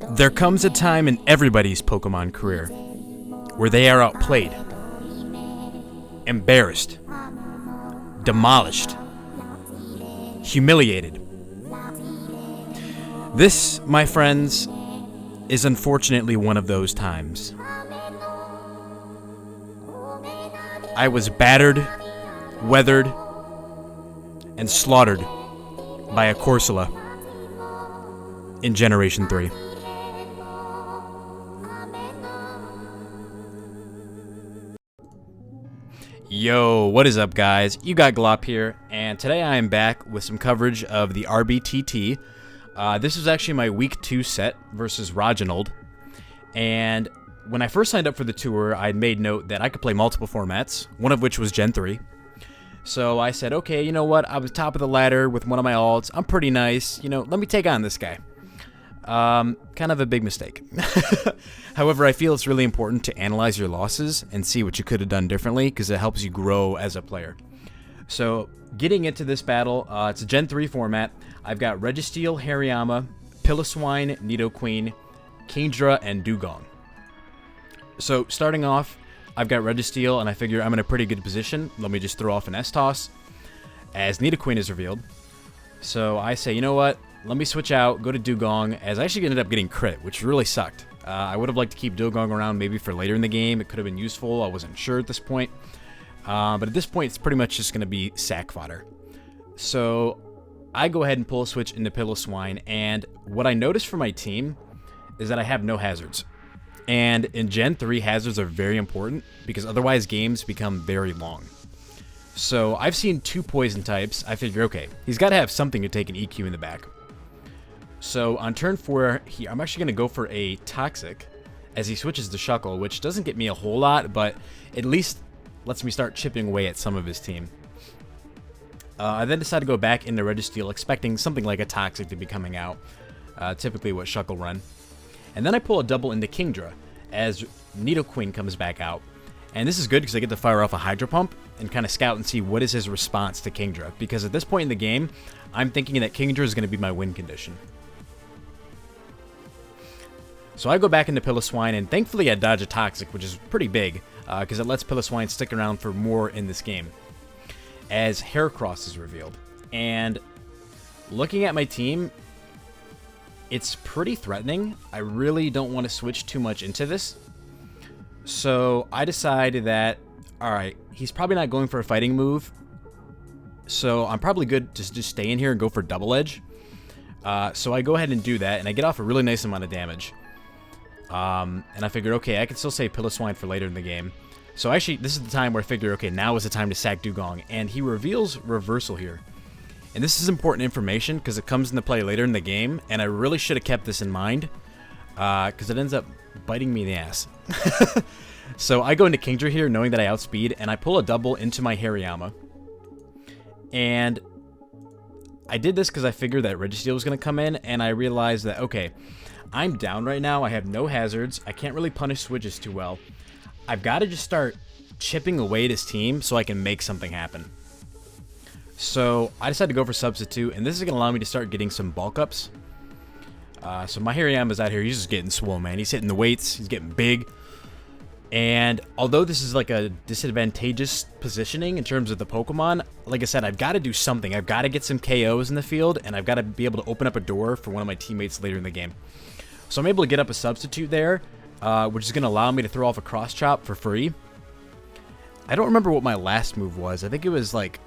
There comes a time in everybody's Pokemon career where they are outplayed, embarrassed, demolished, humiliated. This, my friends, is unfortunately one of those times. I was battered, weathered, and slaughtered by a CORSOLA in Generation 3. Yo, what is up, guys? You got Glopped here, and today I am back with some coverage of the RBTT. This was actually my Week 2 set versus Reginald, and when I first signed up for the tour, I had made note that I could play multiple formats, one of which was Gen 3. So I said, okay, you know what, I was top of the ladder with one of my alts, I'm pretty nice, let me take on this guy. Kind of a big mistake. However, I feel it's really important to analyze your losses and see what you could have done differently, because it helps you grow as a player. So, getting into this battle, it's a Gen 3 format. I've got Registeel, Hariyama, Piloswine, Nidoqueen, Kingdra, and Dugong. So, starting off, I've got Registeel, and I figure I'm in a pretty good position. Let me just throw off an S-Toss, as Nidoqueen is revealed. So, I say, you know what? Let me switch out, go to Dugong, as I actually ended up getting crit, which really sucked. I would have liked to keep Dugong around maybe for later in the game. It could have been useful. I wasn't sure at this point. But at this point, it's pretty much just going to be sack fodder. So I go ahead and pull a switch into Piloswine, and what I noticed for my team is that I have no hazards. And in Gen 3, hazards are very important, because otherwise games become very long. So I've seen 2 poison types. I figure, okay, he's got to have something to take an EQ in the back. So on turn 4 here, I'm actually going to go for a Toxic as he switches to Shuckle, which doesn't get me a whole lot, but at least lets me start chipping away at some of his team. I then decide to go back into Registeel, expecting something like a Toxic to be coming out, typically what Shuckle run. And then I pull a double into Kingdra as Nidoqueen comes back out. And this is good because I get to fire off a Hydro Pump and kind of scout and see what is his response to Kingdra, because at this point in the game, I'm thinking that Kingdra is going to be my win condition. So I go back into Piloswine, and thankfully I dodge a Toxic, which is pretty big, because it lets Piloswine stick around for more in this game, as Heracross is revealed. And looking at my team, it's pretty threatening. I really don't want to switch too much into this. So I decide that, alright, he's probably not going for a fighting move, so I'm probably good to just stay in here and go for Double Edge. So I go ahead and do that, and I get off a really nice amount of damage. And I figured, okay, I can still save Piloswine for later in the game. So actually, this is the time where I figure, okay, now is the time to sack Dugong. And he reveals Reversal here. And this is important information because it comes into play later in the game. And I really should have kept this in mind, because it ends up biting me in the ass. So I go into Kingdra here knowing that I outspeed, and I pull a double into my Hariyama. And I did this because I figured that Registeel was going to come in, and I realized that, okay, I'm down right now. I have no hazards. I can't really punish switches too well. I've got to just start chipping away at his team so I can make something happen. So I decided to go for Substitute, and this is going to allow me to start getting some bulk ups. So my Hariyama's out here. He's just getting swole, man. He's hitting the weights. He's getting big. And although this is like a disadvantageous positioning in terms of the Pokemon, like I said, I've got to do something. I've got to get some KOs in the field, and I've got to be able to open up a door for one of my teammates later in the game. So I'm able to get up a Substitute there, which is going to allow me to throw off a Cross Chop for free. I don't remember what my last move was. I think it was like,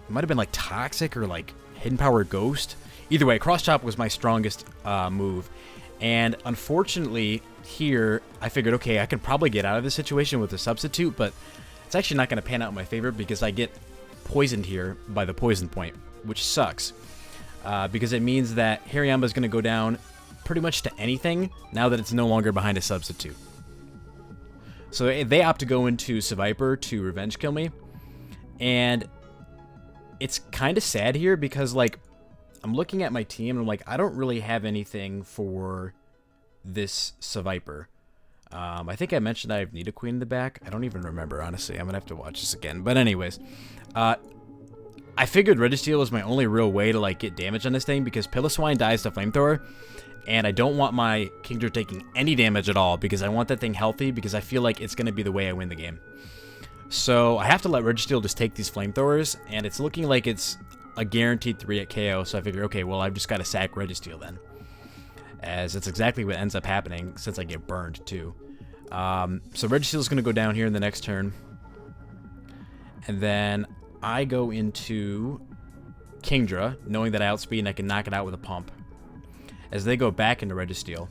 it might have been like Toxic or like Hidden Power Ghost. Either way, Cross Chop was my strongest move. And unfortunately, here, I figured, okay, I could probably get out of this situation with a Substitute, but it's actually not going to pan out in my favor because I get poisoned here by the Poison Point, which sucks. Because it means that Hariyama is going to go down pretty much to anything now that it's no longer behind a Substitute. So they opt to go into Seviper to revenge kill me. And it's kind of sad here because, like, I'm looking at my team and I'm like, I don't really have anything for this Seviper. I think I mentioned I have Nidoqueen in the back. I don't even remember, honestly. I'm going to have to watch this again. But anyways, I figured Registeel was my only real way to like get damage on this thing because Piloswine dies to Flamethrower, and I don't want my Kingdra taking any damage at all because I want that thing healthy because I feel like it's going to be the way I win the game. So I have to let Registeel just take these Flamethrowers, and it's looking like it's a guaranteed 3 at KO, so I figure, okay, well, I've just got to sack Registeel then. As it's exactly what ends up happening since I get burned, too. So Registeel's going to go down here in the next turn. And then I go into Kingdra, knowing that I outspeed and I can knock it out with a pump. As they go back into Registeel.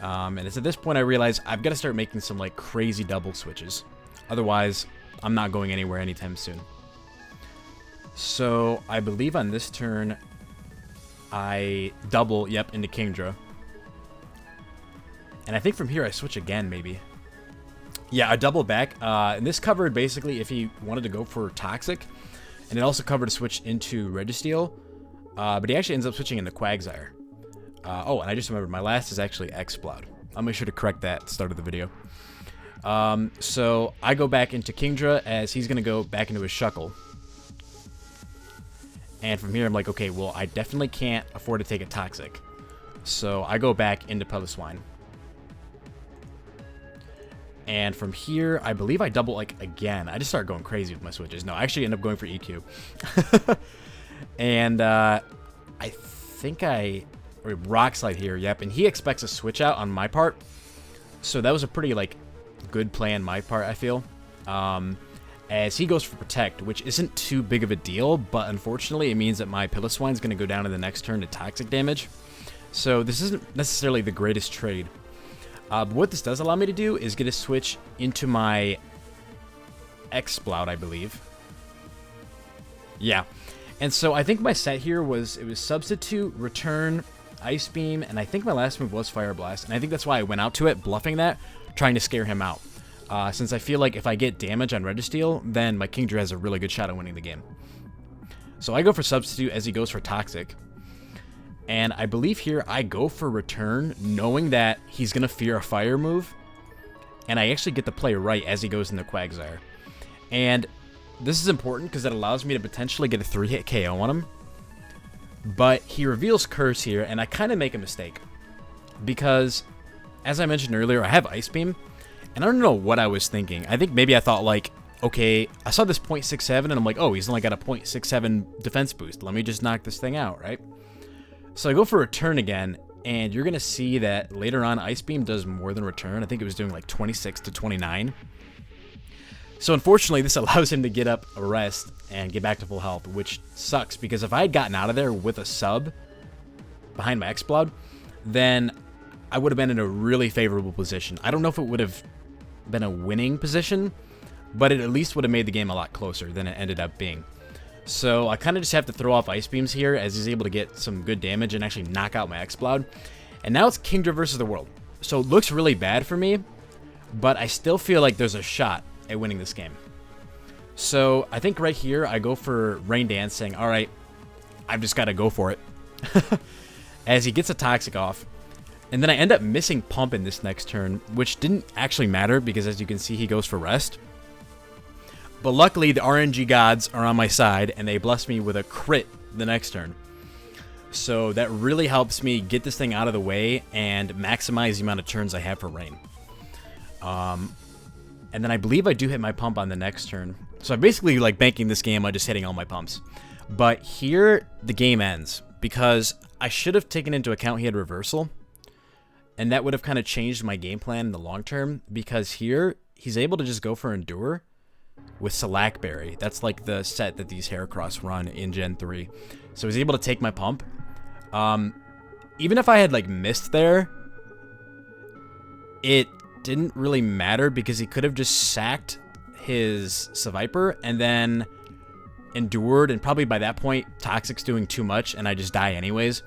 And it's at this point I realize I've got to start making some like crazy double switches. Otherwise, I'm not going anywhere anytime soon. So I believe on this turn, I double, yep, into Kingdra. And I think from here I switch again, maybe. Yeah, I double back. And this covered basically if he wanted to go for Toxic. And it also covered a switch into Registeel. But he actually ends up switching into Quagsire. Oh, and I just remembered, my last is actually Explode. I'll make sure to correct that at the start of the video. So I go back into Kingdra as he's going to go back into his Shuckle. And from here I'm like, okay, well, I definitely can't afford to take a Toxic. So I go back into Piloswine. And from here, I believe I double, like, again. I just start going crazy with my switches. No, I actually end up going for EQ. And I think Rock Slide here, yep. And he expects a switch out on my part. So that was a pretty, like, good play on my part, I feel. As he goes for Protect, which isn't too big of a deal, but unfortunately it means that my Piloswine's going to go down in the next turn to Toxic damage. So this isn't necessarily the greatest trade. But what this does allow me to do is get a switch into my Exploud, I believe. Yeah. And so I think my set here was, it was Substitute, Return, Ice Beam, and I think my last move was Fire Blast. And I think that's why I went out to it, bluffing that, trying to scare him out. Since I feel like if I get damage on Registeel, then my Kingdra has a really good shot at winning the game. So I go for Substitute as he goes for Toxic. And I believe here I go for Return, knowing that he's going to fear a Fire move. And I actually get the play right as he goes into Quagsire. And this is important because it allows me to potentially get a 3-hit KO on him. But he reveals Curse here, and I kind of make a mistake. Because, as I mentioned earlier, I have Ice Beam. And I don't know what I was thinking. I think maybe I thought, like, okay, I saw this 0.67, and I'm like, oh, he's only got a 0.67 defense boost. Let me just knock this thing out, right? So I go for Return again, and you're going to see that later on, Ice Beam does more than Return. I think it was doing like 26 to 29. So unfortunately, this allows him to get up a rest and get back to full health, which sucks, because if I had gotten out of there with a sub behind my Explode, then I would have been in a really favorable position. I don't know if it would have been a winning position, but it at least would have made the game a lot closer than it ended up being. So I kind of just have to throw off Ice Beams here as he's able to get some good damage and actually knock out my Explode. And now it's Kingdra versus the world. So it looks really bad for me, but I still feel like there's a shot at winning this game. So I think right here I go for Rain Dance, saying, all right, I've just got to go for it. As he gets a Toxic off. And then I end up missing Pump in this next turn, which didn't actually matter because as you can see, he goes for Rest. But luckily, the RNG gods are on my side, and they bless me with a crit the next turn. So that really helps me get this thing out of the way and maximize the amount of turns I have for Rain. And then I believe I do hit my Pump on the next turn. So I'm basically like banking this game by just hitting all my pumps. But here, the game ends, because I should have taken into account he had Reversal. And that would have kind of changed my game plan in the long term, because here, he's able to just go for Endure with Slackberry. That's like the set that these Heracross run in Gen 3. So he's able to take my Pump. Even if I had like missed there, it didn't really matter because he could have just sacked his Seviper and then endured, and probably by that point, Toxic's doing too much and I just die anyways.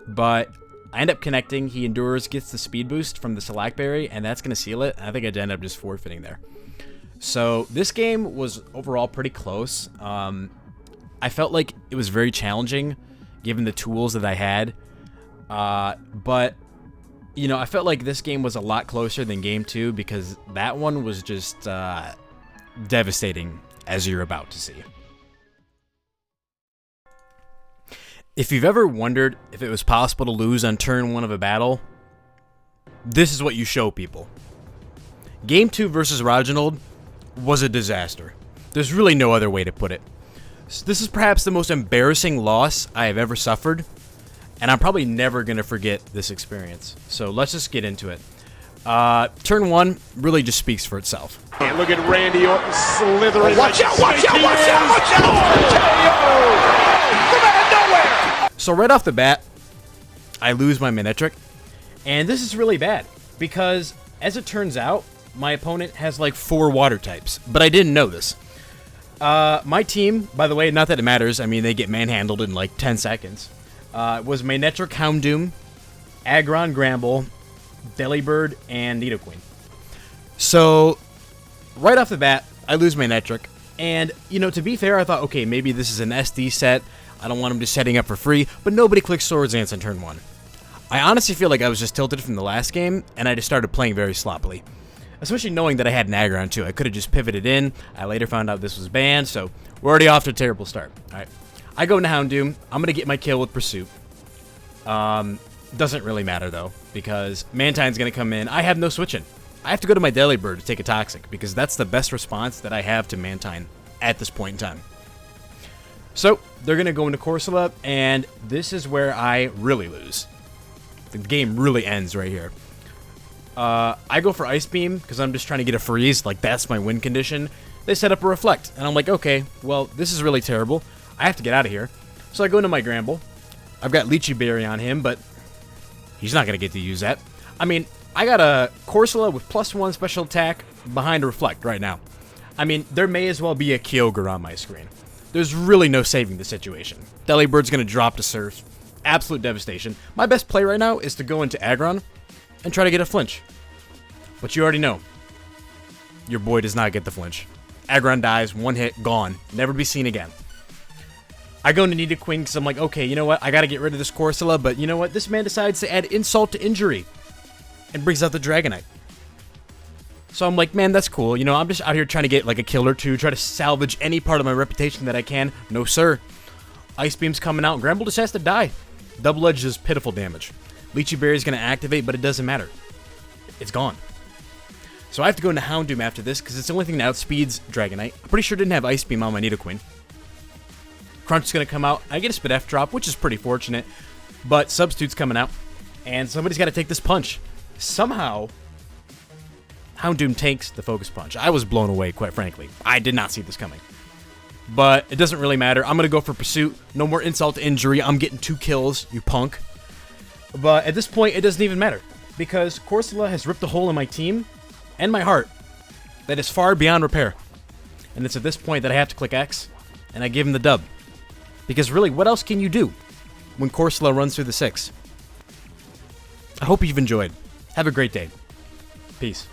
But I end up connecting, he endures, gets the speed boost from the Slackberry, and that's going to seal it. I think I end up just forfeiting there. So this game was overall pretty close. I felt like it was very challenging given the tools that I had. But, you know, I felt like this game was a lot closer than Game 2 because that one was just devastating, as you're about to see. If you've ever wondered if it was possible to lose on turn 1 of a battle, this is what you show people. Game 2 versus Reginald was a disaster. There's really no other way to put it. This is perhaps the most embarrassing loss I have ever suffered, and I'm probably never going to forget this experience. So let's just get into it. Turn 1 really just speaks for itself. And look at Randy Orton slithering. Watch out, watch out, watch out, watch out! From out of nowhere! So right off the bat, I lose my Manectric, and this is really bad, because as it turns out, my opponent has like 4 water types, but I didn't know this. My team, by the way, not that it matters, I mean, they get manhandled in like 10 seconds, was Manectric, Houndoom, Aggron, Gramble, Delibird, and Nidoqueen. So, right off the bat, I lose Manectric, and, you know, to be fair, I thought, okay, maybe this is an SD set, I don't want him just setting up for free, but nobody clicked Swords Dance on turn 1. I honestly feel like I was just tilted from the last game, and I just started playing very sloppily. Especially knowing that I had an Aggron too. I could have just pivoted in. I later found out this was banned, so we're already off to a terrible start. Alright. I go into Houndoom. I'm going to get my kill with Pursuit. Doesn't really matter though, because Mantine's going to come in. I have no switching. I have to go to my Delibird to take a Toxic, because that's the best response that I have to Mantine at this point in time. So, they're going to go into CORSOLA, and this is where I really lose. The game really ends right here. I go for Ice Beam, because I'm just trying to get a freeze, like that's my win condition. They set up a Reflect, and I'm like, okay, well, this is really terrible. I have to get out of here. So I go into my Gramble. I've got Lychee Berry on him, but he's not going to get to use that. I mean, I got a CORSOLA with +1 special attack behind a Reflect right now. I mean, there may as well be a Kyogre on my screen. There's really no saving the situation. Delibird's going to drop to Surf. Absolute devastation. My best play right now is to go into Aggron and try to get a flinch. But you already know, your boy does not get the flinch. Aggron dies, 1 hit, gone. Never be seen again. I go into Nidoqueen because I'm like, okay, you know what? I got to get rid of this CORSOLA, but you know what? This man decides to add insult to injury and brings out the Dragonite. So I'm like, man, that's cool. You know, I'm just out here trying to get like a kill or two, try to salvage any part of my reputation that I can. No, sir. Ice Beam's coming out. Gramble just has to die. Double Edge is pitiful damage. Lychee Berry is going to activate, but it doesn't matter. It's gone. So I have to go into Houndoom after this, because it's the only thing that outspeeds Dragonite. I'm pretty sure it didn't have Ice Beam on my Nidoqueen. Crunch is going to come out. I get a Spit F drop, which is pretty fortunate. But Substitute's coming out. And somebody's got to take this punch. Somehow, Houndoom takes the Focus Punch. I was blown away, quite frankly. I did not see this coming. But it doesn't really matter. I'm going to go for Pursuit. No more insult to injury. I'm getting 2 kills, you punk. But at this point, it doesn't even matter. Because CORSOLA has ripped a hole in my team and my heart that is far beyond repair. And it's at this point that I have to click X, and I give him the dub. Because really, what else can you do when CORSOLA runs through the 6? I hope you've enjoyed. Have a great day. Peace.